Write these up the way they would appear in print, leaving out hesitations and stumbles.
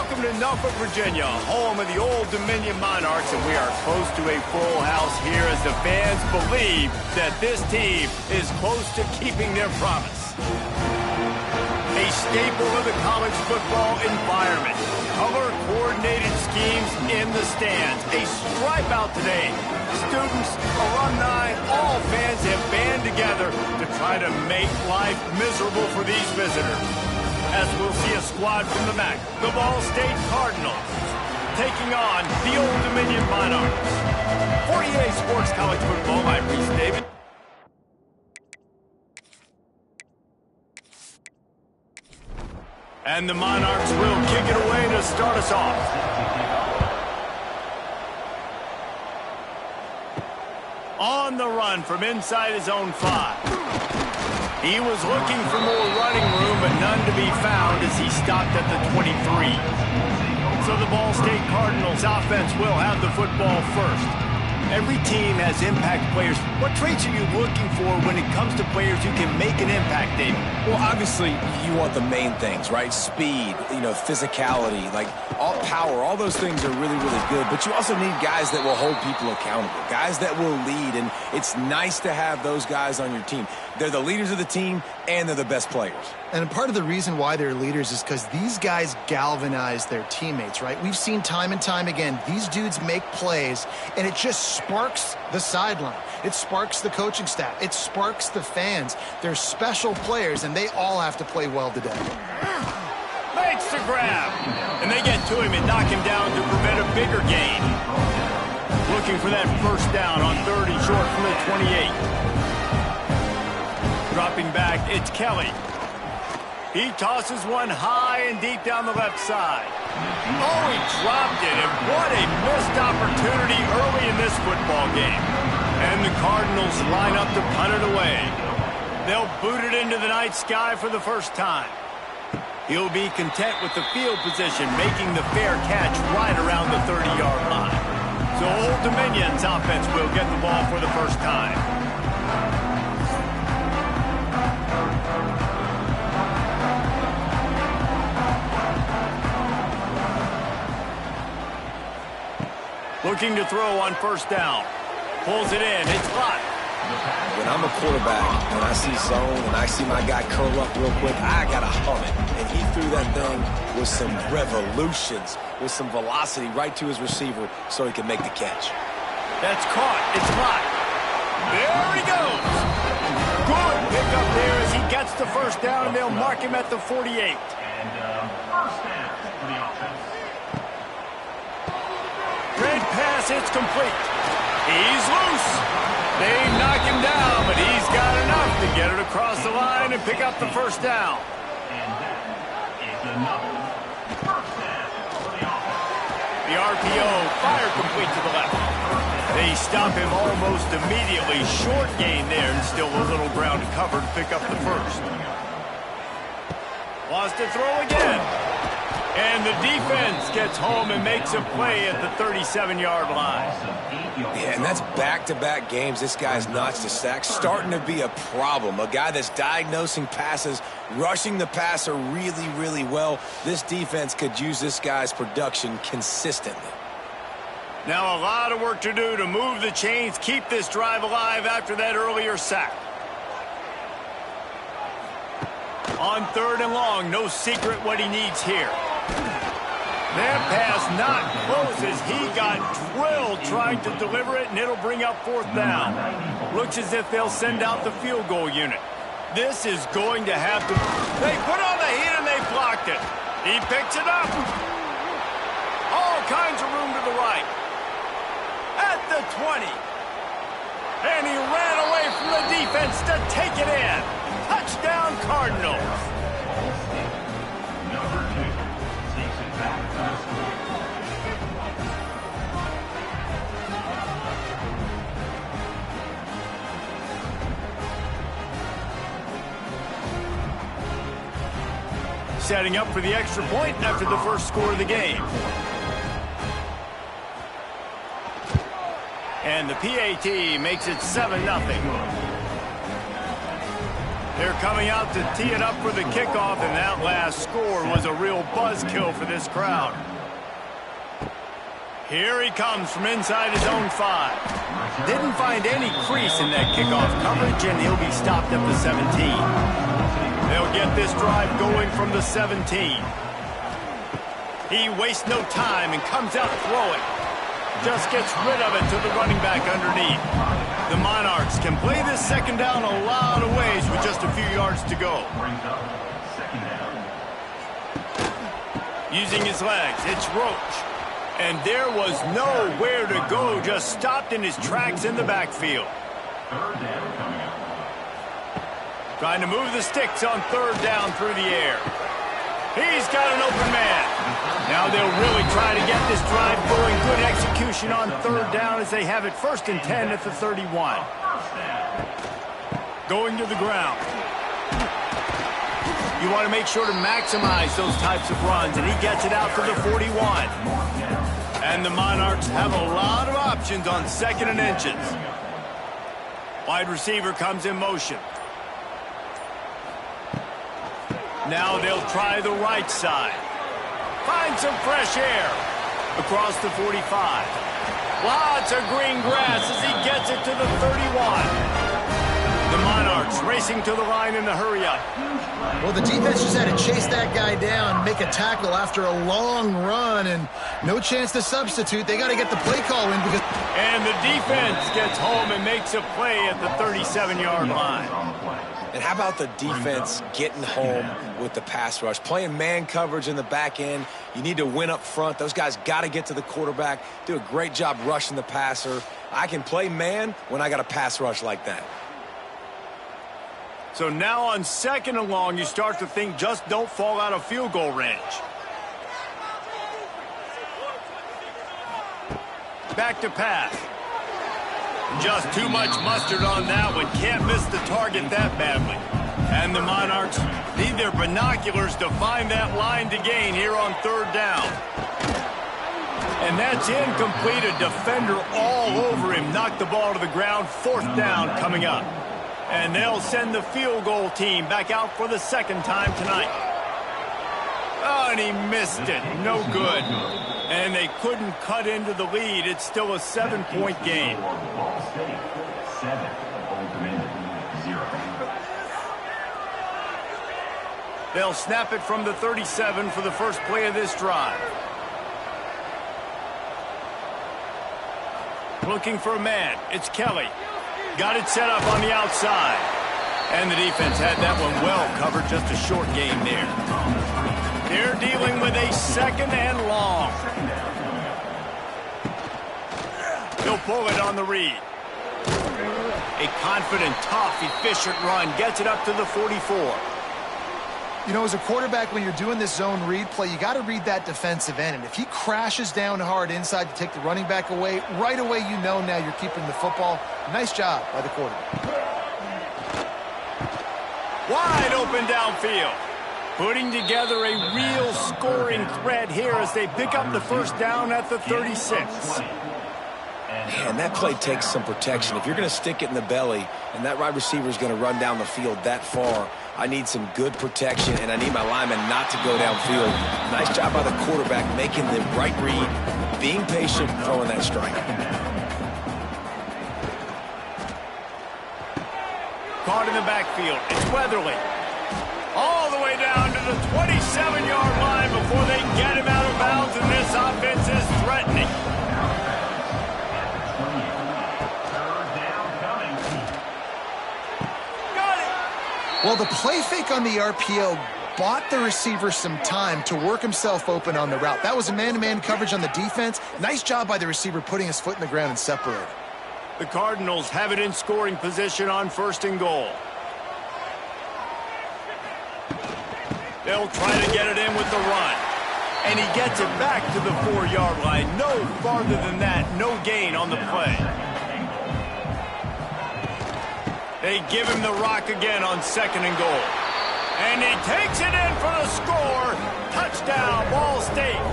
Welcome to Norfolk, Virginia, home of the Old Dominion Monarchs, and we are close to a full house here as the fans believe that this team is close to keeping their promise. A staple of the college football environment. Color-coordinated schemes in the stands. A stripe out today. Students, alumni, all fans have band together to try to make life miserable for these visitors. As we'll see a squad from the MAC, the Ball State Cardinals, taking on the Old Dominion Monarchs. For EA Sports College Football, I'm Reese David. And the Monarchs will kick it away to start us off. On the run from inside his own 5. He was looking for more running room, but none to be found as he stopped at the 23. So the Ball State Cardinals offense will have the football first. Every team has impact players. What traits are you looking for when it comes to players who can make an impact, David? Well, obviously, you want the main things, right? Speed, physicality, like all power, all those things are really, really good. But you also need guys that will hold people accountable, guys that will lead, and it's nice to have those guys on your team. They're the leaders of the team, and they're the best players. And part of the reason why they're leaders is because these guys galvanize their teammates, right? We've seen time and time again, these dudes make plays, and it just sparks the sideline. It sparks the coaching staff. It sparks the fans. They're special players, and they all have to play well today. Makes the grab. And they get to him and knock him down to prevent a bigger gain. Looking for that first down on 3rd and short from the 28. Dropping back, it's Kelly. He tosses one high and deep down the left side. Oh, he dropped it, and what a missed opportunity early in this football game. And the Cardinals line up to punt it away. They'll boot it into the night sky for the first time. He'll be content with the field position, making the fair catch right around the 30-yard line. So Old Dominion's offense will get the ball for the first time. Looking to throw on first down. Pulls it in. It's blocked. When I'm a quarterback and I see zone and I see my guy curl up real quick, I got to hum it. And he threw that thing with some revolutions, with some velocity right to his receiver so he can make the catch. That's caught. It's blocked. There he goes. Good pickup there as he gets the first down, and they'll mark him at the 48. And first down for the offense. Red pass, it's complete. He's loose. They knock him down, but he's got enough to get it across the line and pick up the first down. And that is another first down for the offense. The RPO, fire complete to the left. They stop him almost immediately. Short gain there, and still a little ground to cover to pick up the first. Wants to throw again. And the defense gets home and makes a play at the 37-yard line. Yeah, and that's back-to-back games. This guy's notched a sack, starting to be a problem. A guy that's diagnosing passes, rushing the passer really, really well. This defense could use this guy's production consistently. Now a lot of work to do to move the chains, keep this drive alive after that earlier sack. On 3rd and long, no secret what he needs here. That pass not close as he got drilled trying to deliver it, and it'll bring up 4th down. Looks as if they'll send out the field goal unit. This is going to have to... They put on the heat and they blocked it. He picks it up. All kinds of room to the right. At the 20. And he ran away from the defense to take it in. Touchdown, Cardinals. Number 2 takes it back to the score. Setting up for the extra point after the first score of the game. And the PAT makes it 7-0. They're coming out to tee it up for the kickoff, and that last score was a real buzzkill for this crowd. Here he comes from inside his own 5. Didn't find any crease in that kickoff coverage, and he'll be stopped at the 17. They'll get this drive going from the 17. He wastes no time and comes out throwing. Just gets rid of it to the running back underneath. The Monarchs can play this second down a lot of ways with just a few yards to go. Using his legs, it's Roach. And there was nowhere to go, just stopped in his tracks in the backfield. Trying to move the sticks on third down through the air. He's got an open man. Now they'll really try to get this drive going. Good execution on third down as they have it 1st and 10 at the 31. Going to the ground. You want to make sure to maximize those types of runs, and he gets it out to the 41. And the Monarchs have a lot of options on 2nd and inches. Wide receiver comes in motion. Now they'll try the right side. Find some fresh air. Across the 45. Lots of green grass as he gets it to the 31. The Monarchs racing to the line in the hurry-up. Well, the defense just had to chase that guy down, make a tackle after a long run, and no chance to substitute. They got to get the play call in because... And the defense gets home and makes a play at the 37-yard line. And how about the defense getting home with the pass rush? Playing man coverage in the back end. You need to win up front. Those guys got to get to the quarterback. Do a great job rushing the passer. I can play man when I got a pass rush like that. So now on 2nd and long, you start to think just don't fall out of field goal range. Back to pass. Just too much mustard on that one. Can't miss the target that badly. And the Monarchs need their binoculars to find that line to gain here on third down. And that's incomplete. A defender all over him. Knocked the ball to the ground. 4th down coming up. And they'll send the field goal team back out for the 2nd time tonight. Oh, and he missed it. No good. And they couldn't cut into the lead. It's still a 7-point game. They'll snap it from the 37 for the first play of this drive. Looking for a man. It's Kelly. Got it set up on the outside. And the defense had that one well covered. Just a short game there. They're dealing with a 2nd and long. He'll pull it on the read. A confident, tough, efficient run. Gets it up to the 44. You know, as a quarterback, when you're doing this zone read play, you got to read that defensive end. And if he crashes down hard inside to take the running back away, right away you know now you're keeping the football. Nice job by the quarterback. Wide open downfield. Putting together a real scoring threat here as they pick up the 1st down at the 36. Man, that play takes some protection. If you're going to stick it in the belly and that wide receiver is going to run down the field that far, I need some good protection, and I need my lineman not to go downfield. Nice job by the quarterback making the right read, being patient, throwing that strike. Caught in the backfield. It's Weatherly. All the way down to the 27-yard line before they get him out of bounds, and this offense is threatening. Well, the play fake on the RPO bought the receiver some time to work himself open on the route. That was a man-to-man coverage on the defense. Nice job by the receiver putting his foot in the ground and separating. The Cardinals have it in scoring position on 1st and goal. They'll try to get it in with the run. And he gets it back to the 4-yard line. No farther than that. No gain on the play. They give him the rock again on 2nd and goal. And he takes it in for the score. Touchdown, Ball State.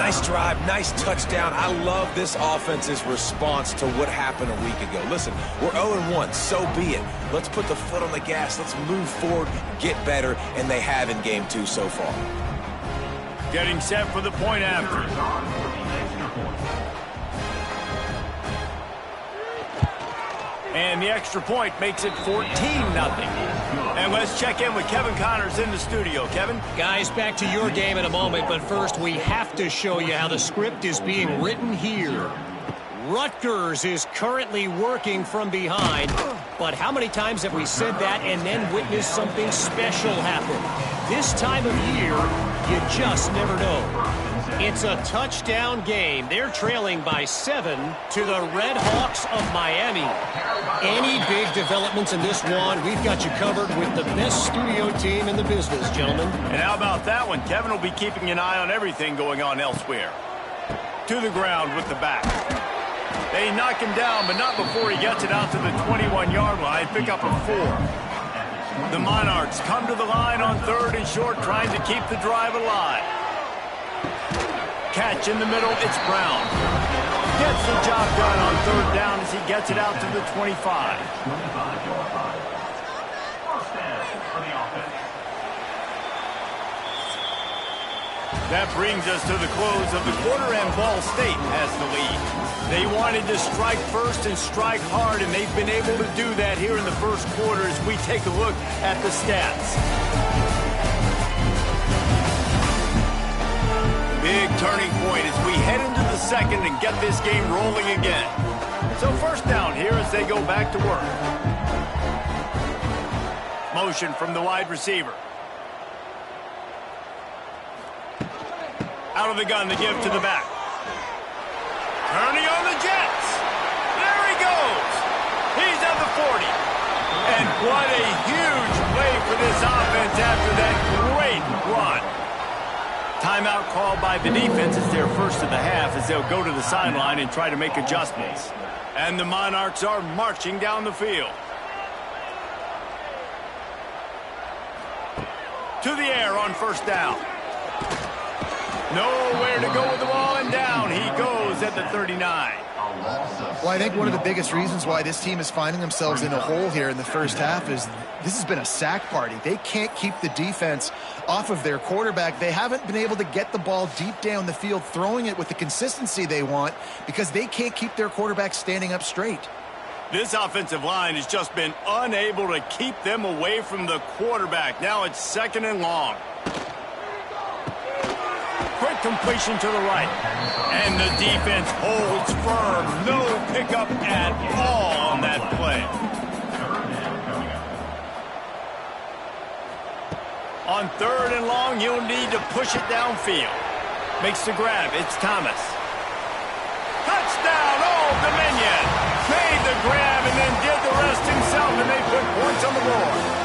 Nice drive, nice touchdown. I love this offense's response to what happened a week ago. Listen, we're 0-1, so be it. Let's put the foot on the gas. Let's move forward, get better, and they have in game 2 so far. Getting set for the point after. And the extra point makes it 14-0. And let's check in with Kevin Connors in the studio. Kevin? Guys, back to your game in a moment, but first we have to show you how the script is being written here. Rutgers is currently working from behind, but how many times have we said that and then witnessed something special happen? This time of year, you just never know. It's a touchdown game. They're trailing by 7 to the Red Hawks of Miami. Any big developments in this one, we've got you covered with the best studio team in the business, gentlemen. And how about that one? Kevin will be keeping an eye on everything going on elsewhere. To the ground with the back. They knock him down, but not before he gets it out to the 21-yard line. Pick up a 4. The Monarchs come to the line on 3rd and short, trying to keep the drive alive. Catch in the middle, it's Brown. Gets the job done on 3rd down as he gets it out to the 25. That brings us to the close of the quarter, and Ball State has the lead. They wanted to strike first and strike hard, and they've been able to do that here in the first quarter as we take a look at the stats. Big turning point as we head into the second and get this game rolling again. So first down here as they go back to work. Motion from the wide receiver. Out of the gun to give to the back. Turning on the Jets. There he goes. He's at the 40. And what a huge play for this offense after that great run. Timeout called by the defense. It's their first of the half as they'll go to the sideline and try to make adjustments. And the Monarchs are marching down the field. To the air on first down. Nowhere to go with the ball, and down he goes at the 39. Well, I think one of the biggest reasons why this team is finding themselves in a hole here in the first half is this has been a sack party. They can't keep the defense off of their quarterback. They haven't been able to get the ball deep down the field, throwing it with the consistency they want because they can't keep their quarterback standing up straight. This offensive line has just been unable to keep them away from the quarterback. Now it's 2nd and long. Quick completion to the right. And the defense holds firm. No pickup at all on that play. On 3rd and long, you'll need to push it downfield. Makes the grab. It's Thomas. Touchdown, Old Dominion. Made the grab and then did the rest himself, and they put points on the board.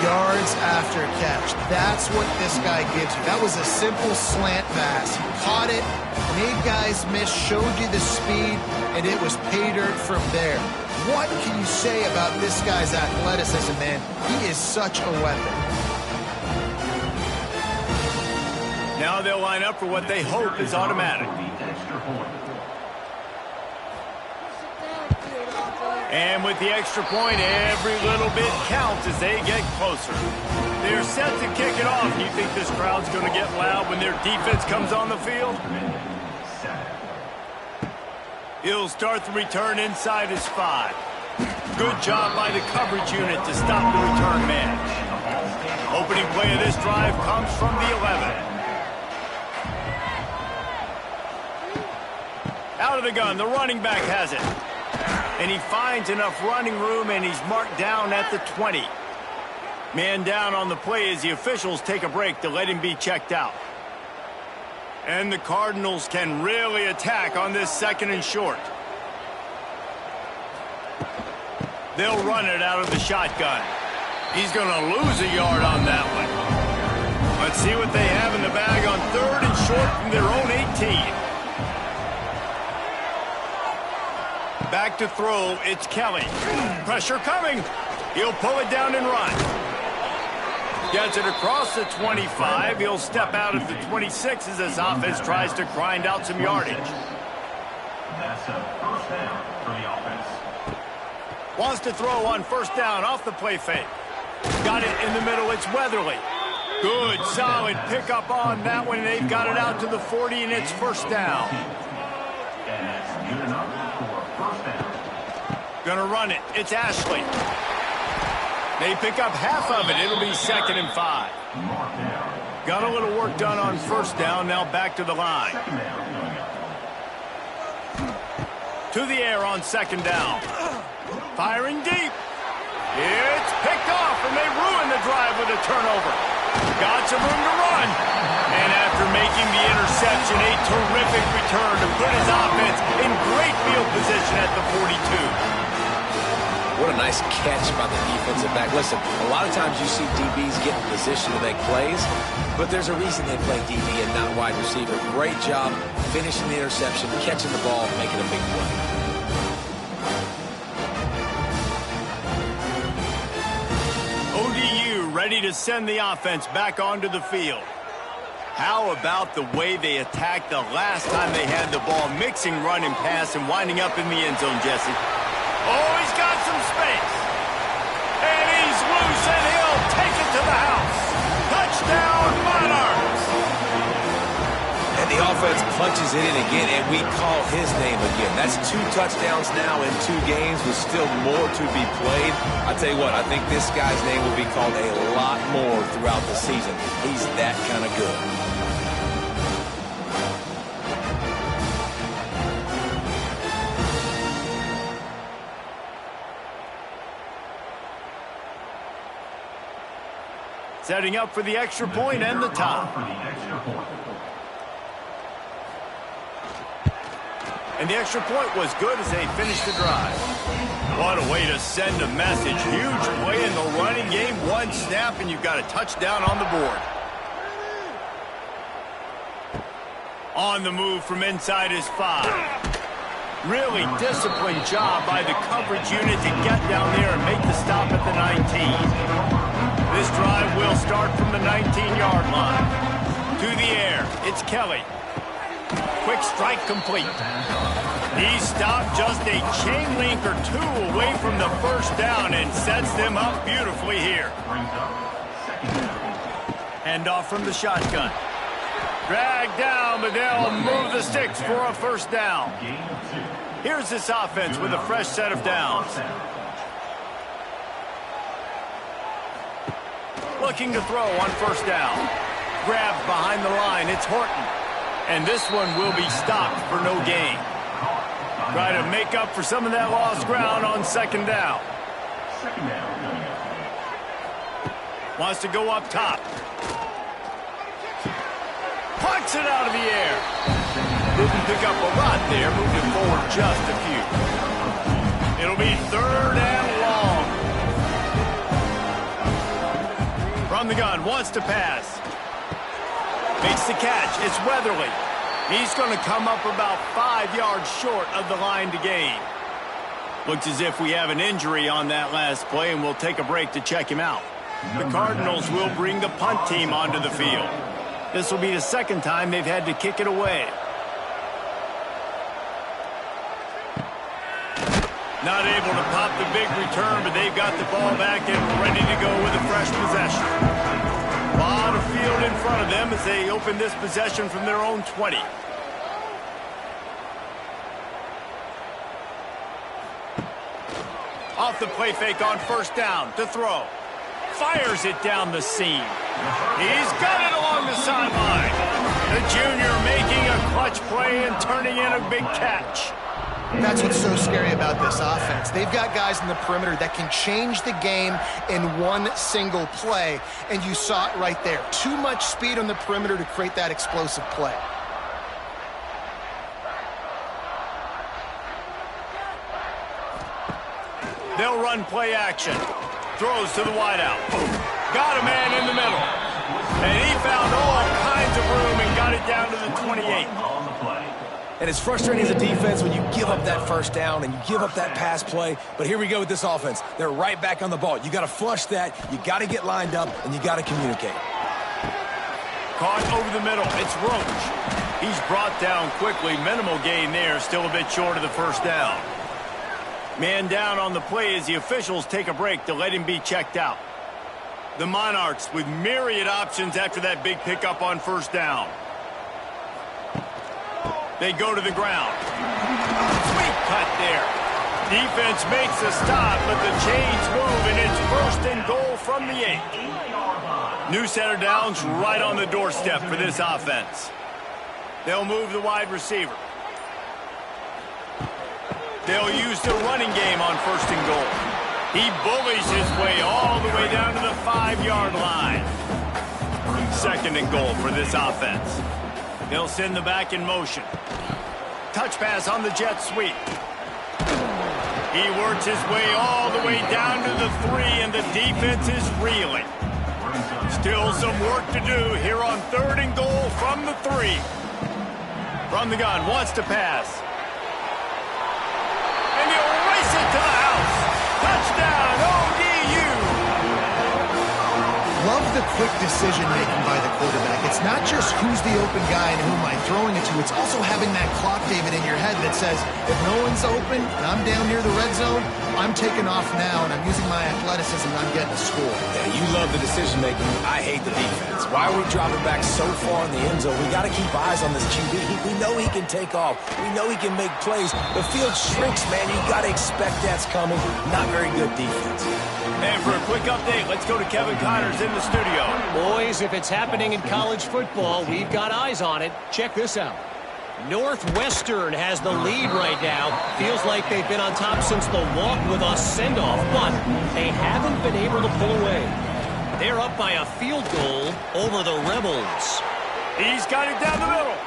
Yards after catch. That's what this guy gives you. That was a simple slant pass. He caught it, made guys miss, showed you the speed, and it was pay dirt from there. What can you say about this guy's athleticism, man? He is such a weapon. Now they'll line up for what they hope is automatic. And with the extra point, every little bit counts as they get closer. They're set to kick it off. You think this crowd's going to get loud when their defense comes on the field? He'll start the return inside his 5. Good job by the coverage unit to stop the return man. Opening play of this drive comes from the 11. Out of the gun, the running back has it. And he finds enough running room, and he's marked down at the 20. Man down on the play as the officials take a break to let him be checked out. And the Cardinals can really attack on this 2nd and short. They'll run it out of the shotgun. He's going to lose a yard on that one. Let's see what they have in the bag on 3rd and short from their own 18. Back to throw, it's Kelly. Pressure coming. He'll pull it down and run. Gets it across the 25. He'll step out at the 26 as this offense tries to grind out some yardage. That's a first down for the offense. Wants to throw on first down off the play fake. Got it in the middle. It's Weatherly. Good, solid pickup on that one. They've got it out to the 40, and it's first down. And that's good enough for a first down. Gonna run it. It's Ashley. They pick up half of it. It'll be 2nd and 5. Mark down. Got a little work done on first down. Now back to the line. Second down coming up. To the air on 2nd down. Firing deep. It's picked off, and they ruin the drive with a turnover. Got some room to run. And after making the interception, a terrific return to put his offense in great field position at the 42. What a nice catch by the defensive back. Listen, a lot of times you see DBs get in position to make plays, but there's a reason they play DB and not wide receiver. Great job finishing the interception, catching the ball, making a big play. ODU ready to send the offense back onto the field. How about the way they attacked the last time they had the ball, mixing run and pass and winding up in the end zone, Jesse? Oh, he's got some space. And he's loose, and he'll take it to the house. Touchdown, Monarchs. And the offense punches it in again, and we call his name again. That's 2 touchdowns now in 2 games with still more to be played. I tell you what, I think this guy's name will be called a lot more throughout the season. He's that kind of good. Setting up for the extra point and the tie. For the extra point. And the extra point was good as they finished the drive. What a way to send a message. Huge play in the running game. 1 snap, and you've got a touchdown on the board. On the move from inside his 5. Really disciplined job by the coverage unit to get down there and make the stop at the 19. This drive will start from the 19-yard line. To the air, it's Kelly. Quick strike complete. He stopped just a chain link or 2 away from the first down and sets them up beautifully here. Hand off from the shotgun. Dragged down, but they'll move the sticks for a first down. Here's this offense with a fresh set of downs. Looking to throw on first down. Grabbed behind the line. It's Horton. And this one will be stopped for no gain. Try to make up for some of that lost ground on 2nd down. Second down coming up. Wants to go up top. Pucks it out of the air. Didn't pick up a lot there. Moved it forward just a few. It'll be 3rd and long. From the gun, wants to pass. Makes the catch. It's Weatherly. He's going to come up about 5 yards short of the line to gain. Looks as if we have an injury on that last play, and we'll take a break to check him out. The Cardinals will bring the punt team onto the field. This will be the 2nd time they've had to kick it away. Not able to pop the big return, but they've got the ball back and ready to go with a fresh possession. A lot of field in front of them as they open this possession from their own 20. Off the play fake on first down to throw. Fires it down the seam. He's got it along the sideline. The junior making a clutch play and turning in a big catch. That's what's so scary about this offense. They've got guys in the perimeter that can change the game in one single play, and you saw it right there. Too much speed on the perimeter to create that explosive play. They'll run play action. Throws to the wideout. Got a man in the middle. And he found all kinds of room and got it down to the 28. On the play. And it's frustrating as a defense when you give up that first down and you give up that pass play. But here we go with this offense. They're right back on the ball. You got to flush that. You got to get lined up, and you got to communicate. Caught over the middle. It's Roach. He's brought down quickly. Minimal gain there. Still a bit short of the first down. Man down on the play as the officials take a break to let him be checked out. The Monarchs with myriad options after that big pickup on first down. They go to the ground. Sweet cut there. Defense makes a stop, but the chains move, and it's first and goal from the 8. New center downs right on the doorstep for this offense. They'll move the wide receiver. They'll use the running game on first and goal. He bullies his way all the way down to the 5-yard line. Second and goal for this offense. They'll send the back in motion. Touch pass on the jet sweep. He works his way all the way down to the 3, and the defense is reeling. Still some work to do here on third and goal from the 3. From the gun, wants to pass. And he'll race it to the house. Touchdown, ODU. Love the quick decision-making by the quarterback. It's not just who's the open guy and who am I throwing it to. It's also having that clock, David, in your head that says, if no one's open and I'm down near the red zone, I'm taking off now, and I'm using my athleticism, and I'm getting a score. Yeah, you love the decision-making. I hate the defense. Why are we dropping back so far in the end zone? We got to keep eyes on this QB. We know he can take off. We know he can make plays. The field shrinks, man. You got to expect that's coming. Not very good defense. And for a quick update, let's go to Kevin Connors in the studio. Boys, if it's happening in college football, we've got eyes on it. Check this out. Northwestern has the lead right now. Feels like they've been on top since the walk with us send-off, but they haven't been able to pull away. They're up by a field goal over the Rebels. He's got it down the middle.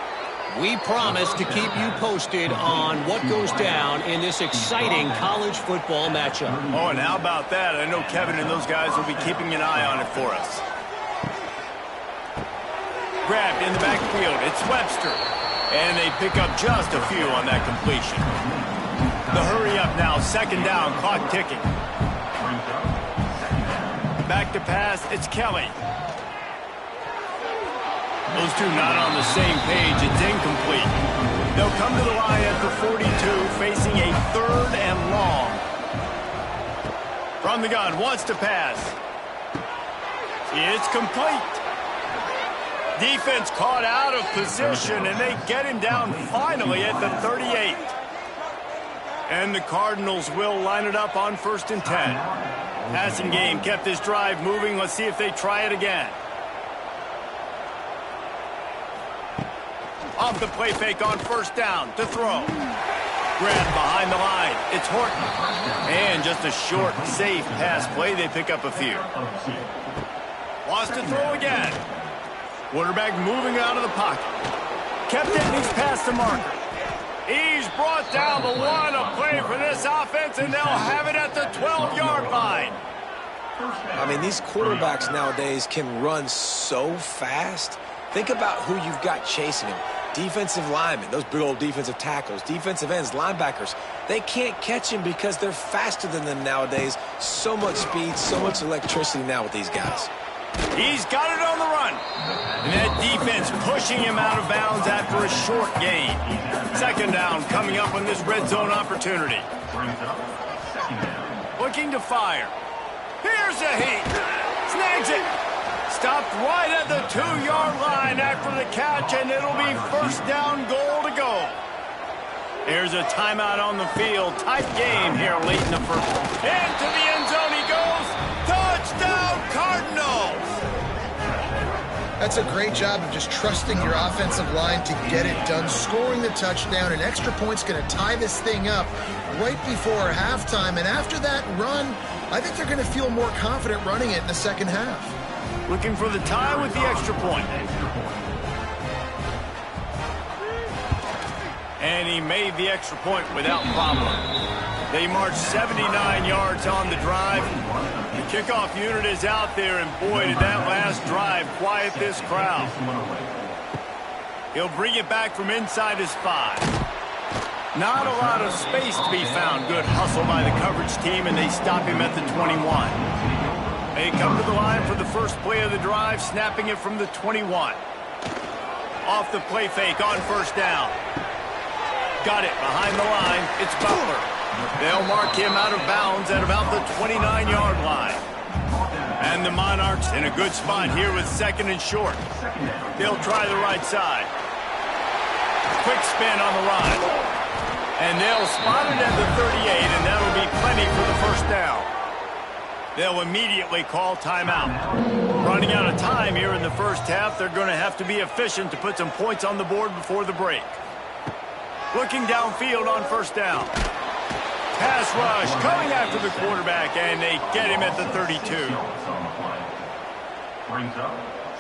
We promise to keep you posted on what goes down in this exciting college football matchup. Oh, and how about that? I know Kevin and those guys will be keeping an eye on it for us. Grabbed in the backfield. It's Webster. And they pick up just a few on that completion. The hurry up now. Second down. Clock ticking. Back to pass. It's Kelly. Those two not on the same page. It's incomplete. They'll come to the line at the 42, facing a third and long. From the gun, wants to pass. It's complete. Defense caught out of position, and they get him down finally at the 38. And the Cardinals will line it up on 1st and 10. Passing game kept this drive moving. Let's see if they try it again. Off the play fake on first down to throw. Grab behind the line. It's Horton. And just a short, safe pass play. They pick up a few. Wants to throw again. Quarterback moving out of the pocket. Kept it, and he's past the marker. He's brought down the 1. A play for this offense, and they'll have it at the 12-yard line. I mean, these quarterbacks nowadays can run so fast. Think about who you've got chasing him. Defensive linemen, those big old defensive tackles, defensive ends, linebackers. They can't catch him because they're faster than them nowadays. So much speed, so much electricity now with these guys. He's got it on the run. And that defense pushing him out of bounds after a short gain. Second down coming up on this red zone opportunity. Looking to fire. Here's a heat. Snags it. Stopped right at the 2-yard line after the catch, and it'll be first down goal to go. Here's a timeout on the field. Tight game here late in the first. Into the end zone he goes. Touchdown, Cardinals! That's a great job of just trusting your offensive line to get it done, scoring the touchdown. An extra point's going to tie this thing up right before halftime. And after that run, I think they're going to feel more confident running it in the second half. Looking for the tie with the extra point. And he made the extra point without problem. They marched 79 yards on the drive. The kickoff unit is out there, and boy, did that last drive quiet this crowd. He'll bring it back from inside his 5. Not a lot of space to be found. Good hustle by the coverage team, and they stop him at the 21. They come to the line for the first play of the drive, snapping it from the 21. Off the play fake on first down. Got it behind the line. It's Butler. They'll mark him out of bounds at about the 29-yard line. And the Monarchs in a good spot here with second and short. They'll try the right side. Quick spin on the run. And they'll spot it at the 38, and that'll be plenty for the first down. They'll immediately call timeout. Running out of time here in the first half, they're going to have to be efficient to put some points on the board before the break. Looking downfield on first down. Pass rush coming after the quarterback, and they get him at the 32. Brings up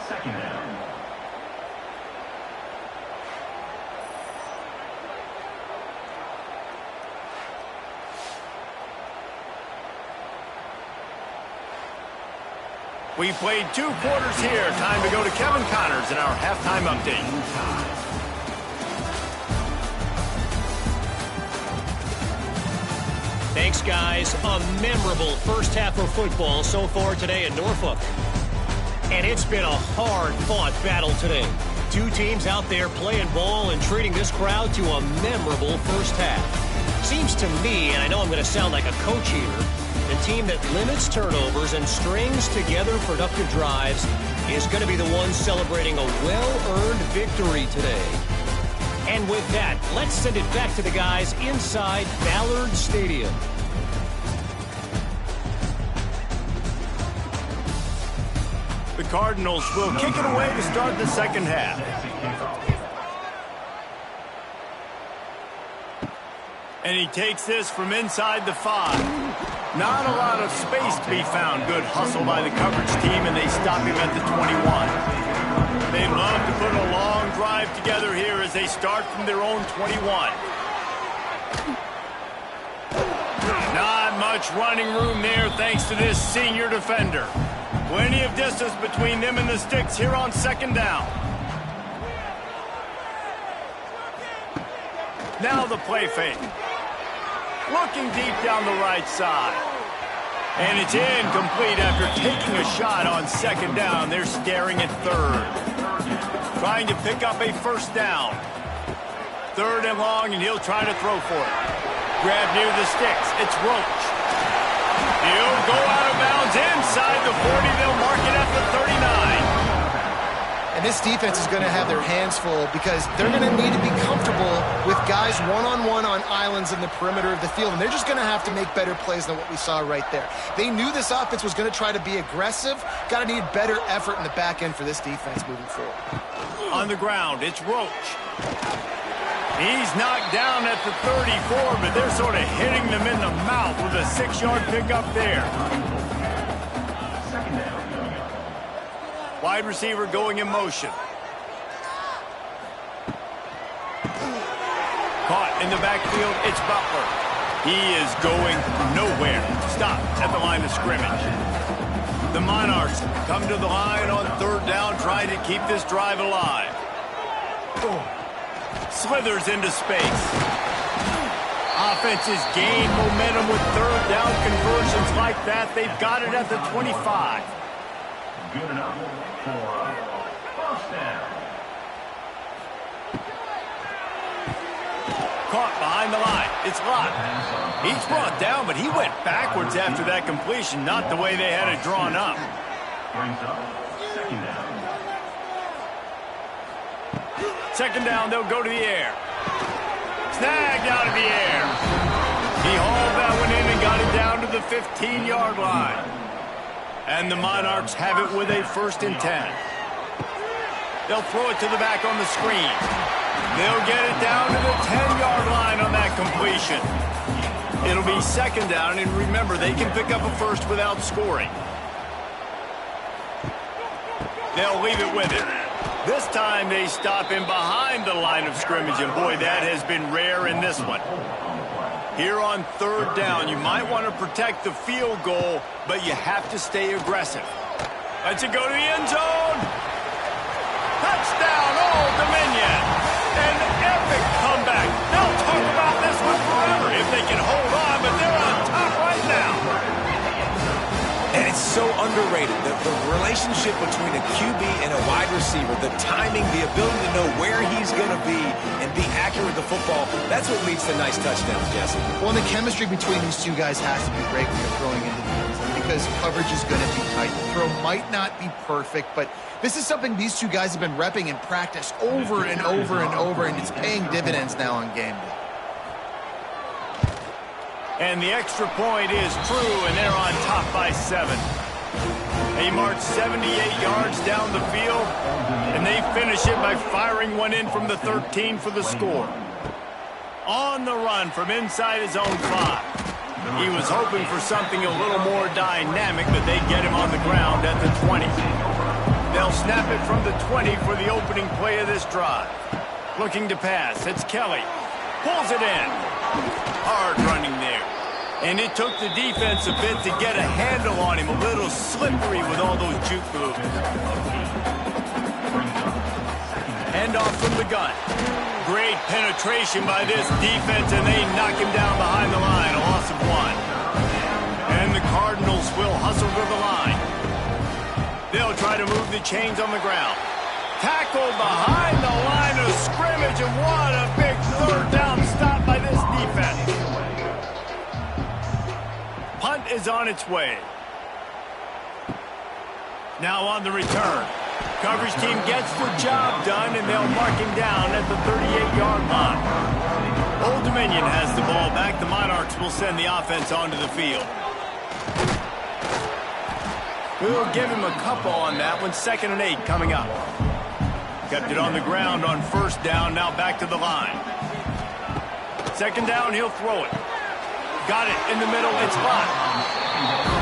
second down. We played 2 quarters here. Time to go to Kevin Connors in our halftime update. Thanks, guys. A memorable first half of football so far today in Norfolk. And it's been a hard-fought battle today. 2 teams out there playing ball and treating this crowd to a memorable first half. Seems to me, and I know I'm going to sound like a coach here, the team that limits turnovers and strings together productive drives is going to be the one celebrating a well-earned victory today. And with that, let's send it back to the guys inside Ballard Stadium. The Cardinals will kick it away to start the second half. And he takes this from inside the 5. Not a lot of space to be found. Good hustle by the coverage team, and they stop him at the 21. They love to put a long drive together here as they start from their own 21. Not much running room there thanks to this senior defender. Plenty of distance between them and the sticks here on second down. Now the play fake. Looking deep down the right side. And it's incomplete after taking a shot on second down. They're staring at third. Trying to pick up a first down. Third and long, and he'll try to throw for it. Grab near the sticks. It's Roach. He'll go out of bounds inside the 40. They'll mark it at the 39. And this defense is going to have their hands full because they're going to need to be comfortable with guys one-on-one on islands in the perimeter of the field. And they're just going to have to make better plays than what we saw right there. They knew this offense was going to try to be aggressive. Got to need better effort in the back end for this defense moving forward. On the ground, it's Roach. He's knocked down at the 34, but they're sort of hitting them in the mouth with a 6-yard pickup there. Wide receiver going in motion. Caught in the backfield, it's Butler. He is going nowhere. Stop at the line of scrimmage. The Monarchs come to the line on third down, trying to keep this drive alive. Slithers into space. Offenses gain momentum with third down conversions like that. They've got it at the 25. Good enough for first down. Caught behind the line. It's Lott. He's brought down, but he went backwards after that completion, not the way they had it drawn up. Brings up second down. Second down, they'll go to the air. Snagged out of the air. He hauled that one in and got it down to the 15-yard line. And the Monarchs have it with a 1st and 10. They'll throw it to the back on the screen. They'll get it down to the 10-yard line on that completion. It'll be second down, and remember, they can pick up a first without scoring. They'll leave it with it. This time they stop him behind the line of scrimmage, and boy, that has been rare in this one. Here on third down, you might want to protect the field goal, but you have to stay aggressive. Let's it go to the end zone. Touchdown, Old Dominion. An epic comeback. Now talk about this relationship between a QB and a wide receiver, the timing, the ability to know where he's going to be and be accurate with the football, that's what leads to nice touchdowns, Jesse. Well, and the chemistry between these two guys has to be great when you're throwing into the end zone because coverage is going to be tight. The throw might not be perfect, but this is something these two guys have been repping in practice over and over and over, and it's paying dividends now on game day. And the extra point is true, and they're on top by 7. They march 78 yards down the field, and they finish it by firing one in from the 13 for the score. On the run from inside his own 5. He was hoping for something a little more dynamic, but they get him on the ground at the 20. They'll snap it from the 20 for the opening play of this drive. Looking to pass, it's Kelly. Pulls it in. Hard running there. And it took the defense a bit to get a handle on him. A little slippery with all those juke moves. Handoff from the gun. Great penetration by this defense, and they knock him down behind the line. A loss of 1. And the Cardinals will hustle to the line. They'll try to move the chains on the ground. Tackled behind the line of scrimmage, and what a big third down stop by this defense. Punt is on its way. Now on the return. Coverage team gets the job done, and they'll mark him down at the 38-yard line. Old Dominion has the ball back. The Monarchs will send the offense onto the field. We'll give him a couple on that one. 2nd and 8 coming up. Kept it on the ground on first down. Now back to the line. 2nd down, he'll throw it. Got it in the middle. It's blocked.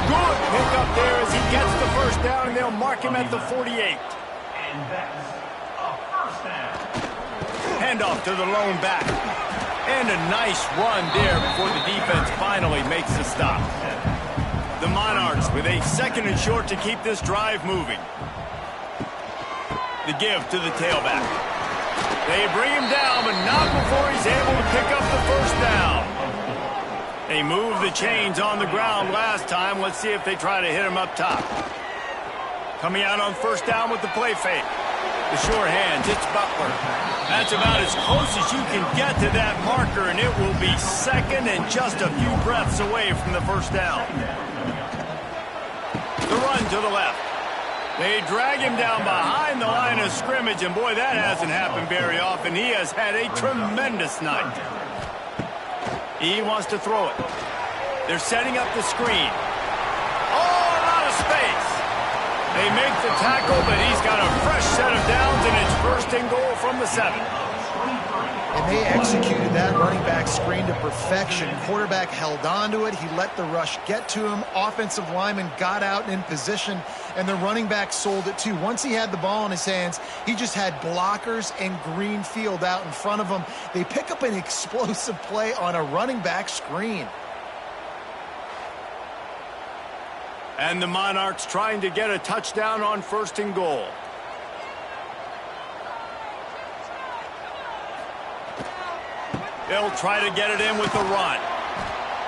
Good pick up there as he gets the first down, and they'll mark him at the 48. And that's a first down. Handoff to the lone back. And a nice run there before the defense finally makes the stop. The Monarchs with a 2nd and short to keep this drive moving. The give to the tailback. They bring him down, but not before he's able to pick up the first down. They moved the chains on the ground last time. Let's see if they try to hit him up top. Coming out on first down with the play fake. The sure hands, it's Butler. That's about as close as you can get to that marker, and it will be 2nd and just a few breaths away from the first down. The run to the left. They drag him down behind the line of scrimmage, and boy, that hasn't happened very often. He has had a tremendous night. He wants to throw it. They're setting up the screen. Oh, a lot of space. They make the tackle, but he's got a fresh set of downs, and it's 1st and goal from the 7. And they executed that running back screen to perfection. Quarterback held on to it. He let the rush get to him. Offensive lineman got out in position, and the running back sold it too. Once he had the ball in his hands, he just had blockers and green field out in front of him. They pick up an explosive play on a running back screen. And the Monarchs trying to get a touchdown on 1st and goal. They'll try to get it in with the run.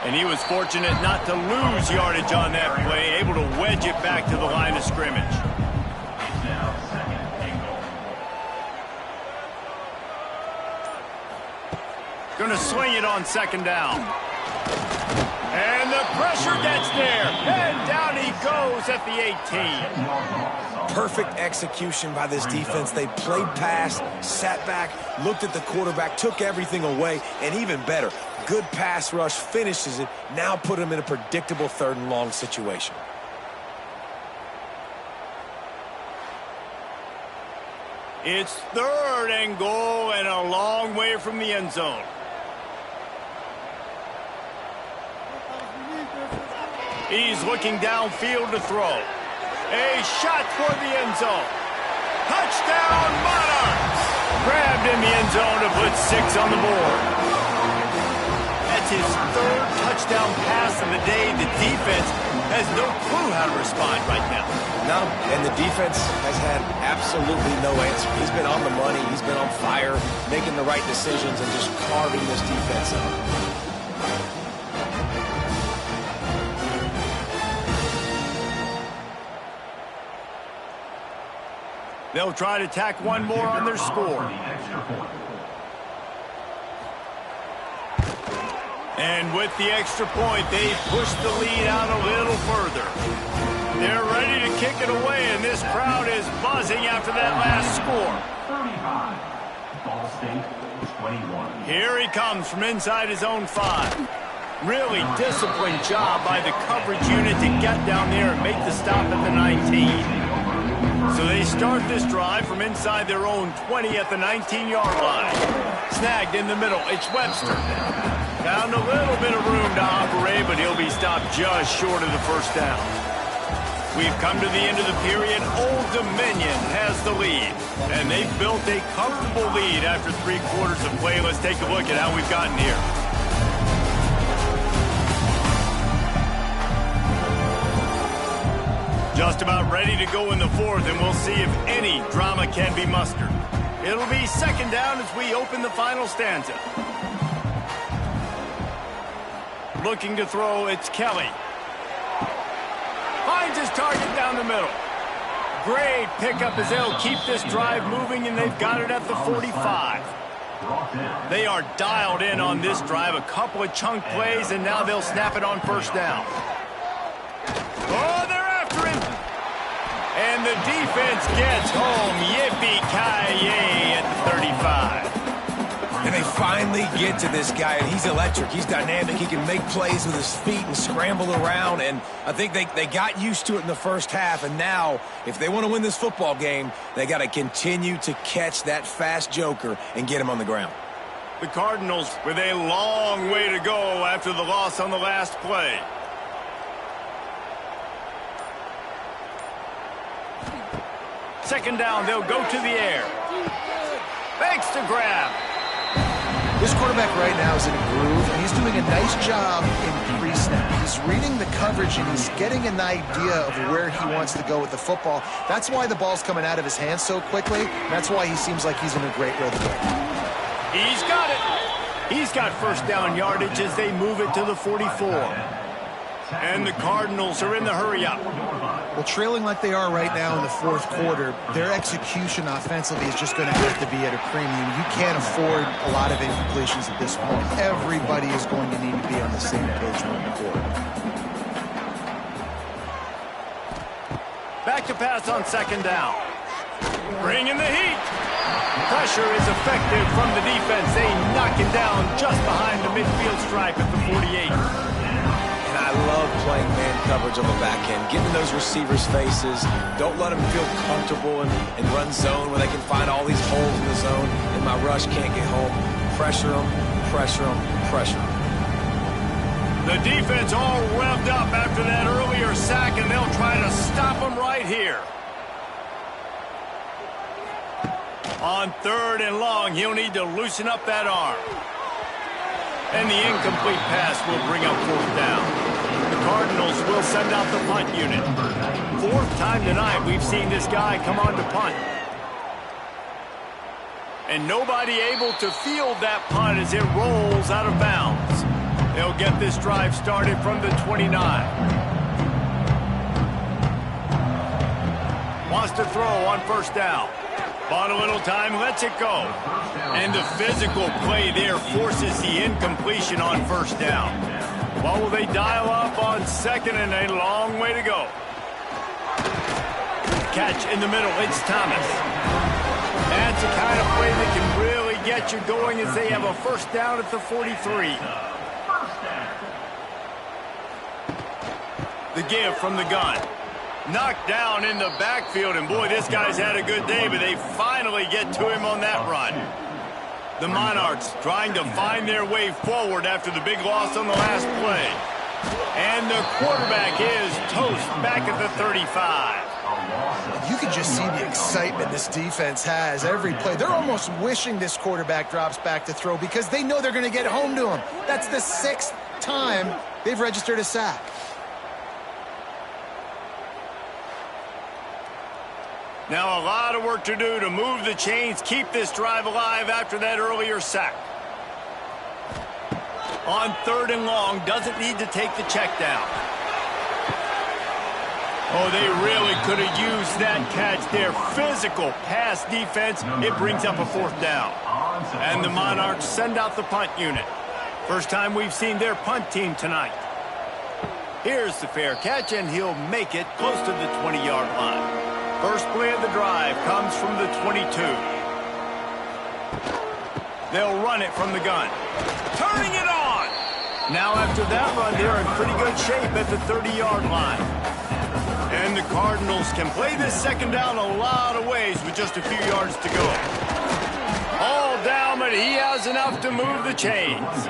And he was fortunate not to lose yardage on that play, able to wedge it back to the line of scrimmage. Now 2nd and goal. Going to swing it on 2nd down. And the pressure gets there. And down he goes at the 18. Perfect execution by this defense. They played pass, sat back, looked at the quarterback, took everything away, and even better, good pass rush, finishes it, now put him in a predictable 3rd and long situation. It's 3rd and goal and a long way from the end zone. He's looking downfield to throw. A shot toward the end zone. Touchdown, Monarchs! Grabbed in the end zone to put 6 on the board. That's his 3rd touchdown pass of the day. The defense has no clue how to respond right now. No, and the defense has had absolutely no answer. He's been on the money. He's been on fire, making the right decisions and just carving this defense up. They'll try to tack one more on their score. And with the extra point, they push the lead out a little further. They're ready to kick it away, and this crowd is buzzing after that last score. 35. Ball State 21. Here he comes from inside his own 5. Really disciplined job by the coverage unit to get down there and make the stop at the 19. So they start this drive from inside their own 20 at the 19-yard line. Snagged in the middle, it's Webster. Found a little bit of room to operate, but he'll be stopped just short of the first down. We've come to the end of the period. Old Dominion has the lead, and they've built a comfortable lead after 3 quarters of play. Let's take a look at how we've gotten here. Just about ready to go in the 4th, and we'll see if any drama can be mustered. It'll be 2nd down as we open the final stanza. Looking to throw, it's Kelly. Finds his target down the middle. Great pickup as they'll keep this drive moving, and they've got it at the 45. They are dialed in on this drive. A couple of chunk plays, and now they'll snap it on 1st down. Oh, they're after him. And the defense gets home. Yippee-ki-yay at the 35. And they finally get to this guy, and he's electric. He's dynamic. He can make plays with his feet and scramble around, and I think they got used to it in the first half, and now, if they want to win this football game, they got to continue to catch that fast joker and get him on the ground. The Cardinals with a long way to go after the loss on the last play. Second down, they'll go to the air. Fakes to grab. This quarterback right now is in a groove, and he's doing a nice job in pre-snap. He's reading the coverage, and he's getting an idea of where he wants to go with the football. That's why the ball's coming out of his hands so quickly. That's why he seems like he's in a great rhythm. He's got it. He's got 1st down yardage as they move it to the 44. And the Cardinals are in the hurry-up. Well, trailing like they are right now in the 4th quarter, their execution offensively is just going to have to be at a premium. You can't afford a lot of incompletions at this point. Everybody is going to need to be on the same page moving forward. Back to pass on 2nd down. Bring in the heat. Pressure is effective from the defense. They knock him down just behind the midfield stripe at the 48. I love playing man coverage on the back end, getting those receivers' faces. Don't let them feel comfortable and run zone where they can find all these holes in the zone and my rush can't get home. Pressure them, pressure them, pressure them. The defense all revved up after that earlier sack, and they'll try to stop them right here. On 3rd and long, he'll need to loosen up that arm. And the incomplete pass will bring up 4th down. The Cardinals will send out the punt unit. 4th time tonight we've seen this guy come on to punt. And nobody able to field that punt as it rolls out of bounds. They'll get this drive started from the 29. Wants to throw on 1st down. Bought a little time, lets it go. And the physical play there forces the incompletion on 1st down. What will they dial up on 2nd, and a long way to go? Catch in the middle, it's Thomas. That's the kind of play that can really get you going as they have a 1st down at the 43. The give from the gun. Knocked down in the backfield, and boy, this guy's had a good day, but they finally get to him on that run. The Monarchs trying to find their way forward after the big loss on the last play. And the quarterback is toast back at the 35. You can just see the excitement this defense has every play. They're almost wishing this quarterback drops back to throw because they know they're going to get home to him. That's the 6th time they've registered a sack. Now a lot of work to do to move the chains, keep this drive alive after that earlier sack. On 3rd and long, doesn't need to take the check down. Oh, they really could have used that catch there. Physical pass defense. It brings up a 4th down. And the Monarchs send out the punt unit. First time we've seen their punt team tonight. Here's the fair catch, and he'll make it close to the 20-yard line. First play of the drive comes from the 22. They'll run it from the gun. Turning it on! Now after that run, they're in pretty good shape at the 30-yard line. And the Cardinals can play this second down a lot of ways with just a few yards to go. All down, but he has enough to move the chains.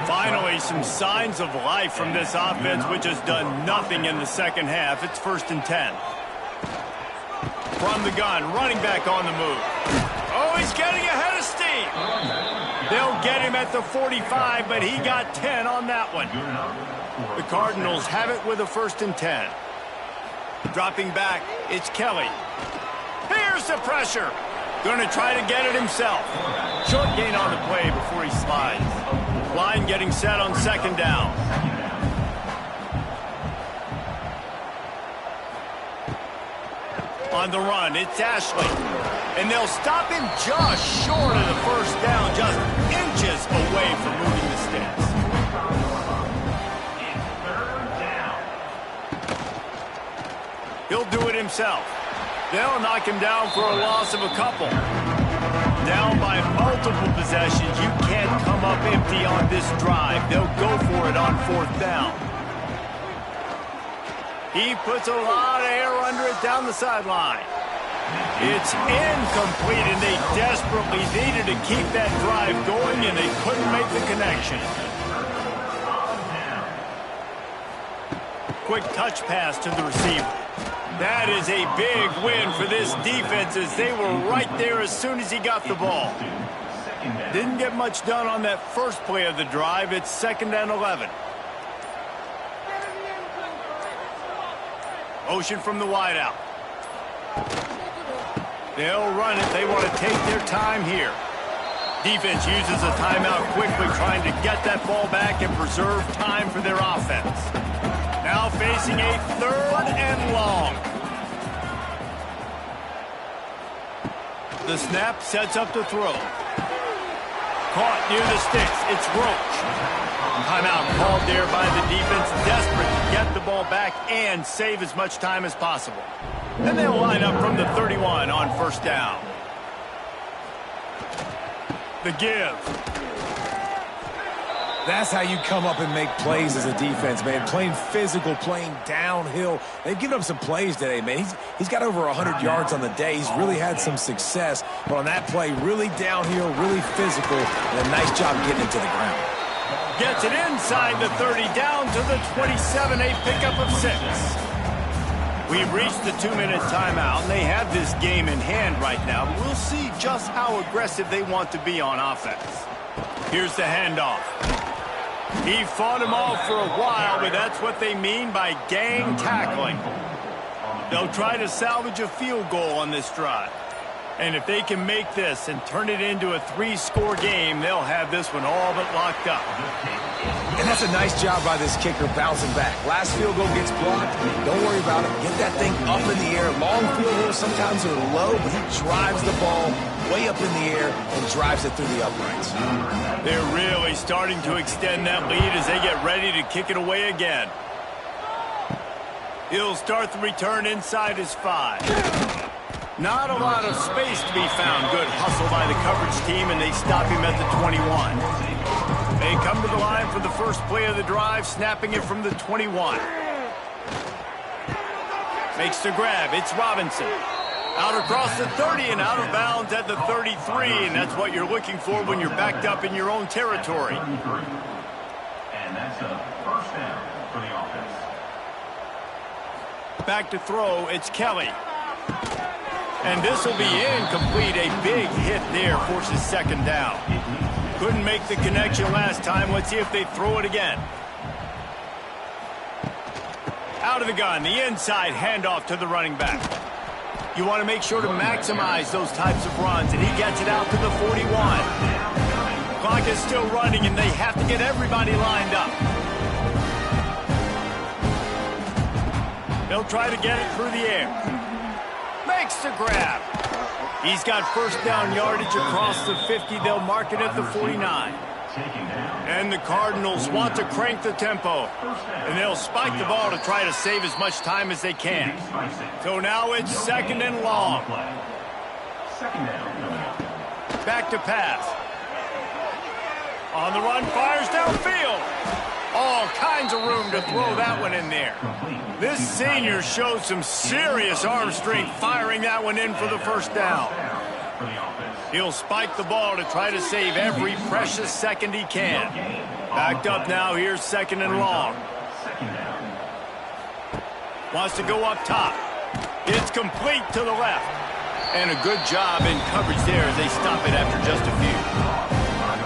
Finally, some signs of life from this offense, which has done nothing in the second half. It's 1st and 10. From the gun, running back on the move. Oh, he's getting ahead of steam. They'll get him at the 45, but he got 10 on that one. The Cardinals have it with a 1st and 10. Dropping back, it's Kelly. Here's the pressure. Going to try to get it himself. Short gain on the play before he slides. Line getting set on 2nd down. On the run, it's Ashley. And they'll stop him just short of the 1st down, just inches away from moving the sticks. It's 3rd down. He'll do it himself. They'll knock him down for a loss of a couple. Down by multiple possessions, you can't come up empty on this drive. They'll go for it on 4th down. He puts a lot of air under it down the sideline. It's incomplete, and they desperately needed to keep that drive going, and they couldn't make the connection. Quick touch pass to the receiver. That is a big win for this defense, as they were right there as soon as he got the ball. Didn't get much done on that first play of the drive. It's 2nd and 11. Motion from the wideout. They'll run it. They want to take their time here. Defense uses a timeout quickly, trying to get that ball back and preserve time for their offense. Now facing a 3rd and long. The snap sets up the throw. Caught near the sticks. It's Roach. Timeout called there by the defense, desperate to get the ball back and save as much time as possible. And they'll line up from the 31 on 1st down. The give. That's how you come up and make plays as a defense, man. Playing physical, playing downhill. They've given up some plays today, man. He's got over 100 yards on the day. He's really had some success. But on that play, really downhill, really physical, and a nice job getting it to the ground. Gets it inside the 30, down to the 27, a pickup of 6. We've reached the 2-minute timeout, and they have this game in hand right now. But we'll see just how aggressive they want to be on offense. Here's the handoff. He fought him off for a while, but that's what they mean by gang tackling. They'll try to salvage a field goal on this drive. And if they can make this and turn it into a 3-score game, they'll have this one all but locked up. And that's a nice job by this kicker bouncing back. Last field goal gets blocked. Don't worry about it. Get that thing up in the air. Long field goals sometimes are low, but he drives the ball way up in the air and drives it through the uprights. They're really starting to extend that lead as they get ready to kick it away again. He'll start the return inside his 5. Not a lot of space to be found. Good hustle by the coverage team, and they stop him at the 21. They come to the line for the first play of the drive, snapping it from the 21. Makes the grab. It's Robinson. Out across the 30 and out of bounds at the 33, and that's what you're looking for when you're backed up in your own territory. And that's a 1st down for the offense. Back to throw, it's Kelly. And this will be incomplete. A big hit there forces 2nd down. Couldn't make the connection last time. Let's see if they throw it again. Out of the gun, the inside handoff to the running back. You want to make sure to maximize those types of runs, and he gets it out to the 41. Clock is still running, and they have to get everybody lined up. They'll try to get it through the air. Makes the grab. He's got first down yardage across the 50. They'll mark it at the 49. And the Cardinals want to crank the tempo. And they'll spike the ball to try to save as much time as they can. So now it's second and long. Back to pass. On the run, fires downfield. All kinds of room to throw that one in there. This senior showed some serious arm strength firing that one in for the first down. He'll spike the ball to try to save every precious second he can. Backed up now, here's second and long. Wants to go up top. It's complete to the left. And a good job in coverage there as they stop it after just a few.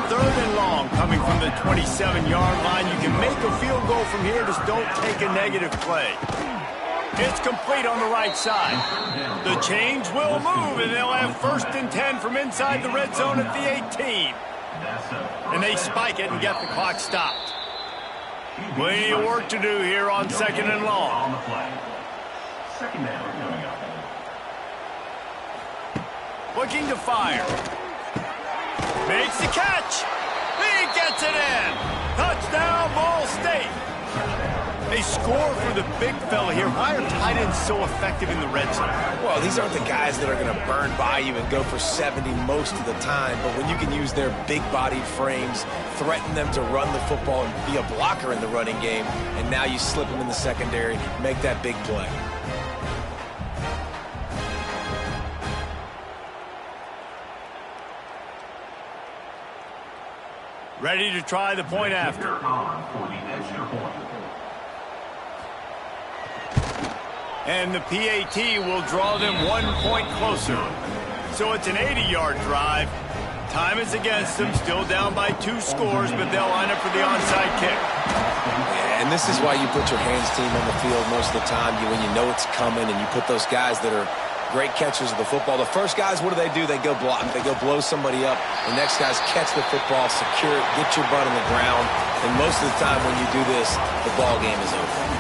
Third and long coming from the 27-yard line. You can make a field goal from here, just don't take a negative play. It's complete on the right side. The chains will move, and they'll have first and 10 from inside the red zone at the 18. And they spike it and get the clock stopped. Plenty of work to do here on second and long. Looking to fire. Makes the catch. He gets it in. Touchdown, Ball State. They score for the big fella here. Why are tight ends so effective in the red zone? Well, these aren't the guys that are going to burn by you and go for 70 most of the time. But when you can use their big-bodied frames, threaten them to run the football and be a blocker in the running game, and now you slip them in the secondary, make that big play. Ready to try the point after. And the PAT will draw them 1 point closer. So it's an 80-yard drive. Time is against them, still down by 2 scores, but they'll line up for the onside kick. Yeah, and this is why you put your hands team on the field most of the time, when you know it's coming, and you put those guys that are great catchers of the football. The first guys, what do? They go block. They go blow somebody up. The next guys catch the football, secure it, get your butt on the ground. And most of the time when you do this, the ball game is over.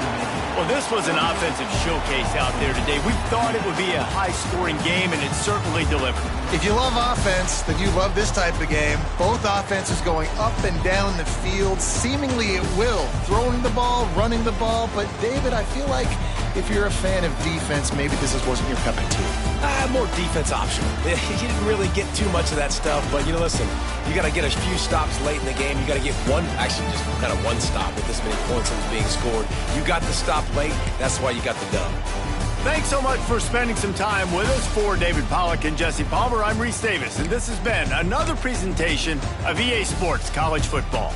Well, this was an offensive showcase out there today. We thought it would be a high-scoring game, and it certainly delivered. If you love offense, then you love this type of game. Both offenses going up and down the field, seemingly at will. Throwing the ball, running the ball. But, David, I feel like if you're a fan of defense, maybe this wasn't your cup of tea. More defense optional. You didn't really get too much of that stuff, but, listen, you got to get a few stops late in the game. You got to get just kind of one stop with this many points that was being scored. You got the stop late. That's why you got the dub. Thanks so much for spending some time with us. For David Pollack and Jesse Palmer, I'm Reese Davis, and this has been another presentation of EA Sports College Football.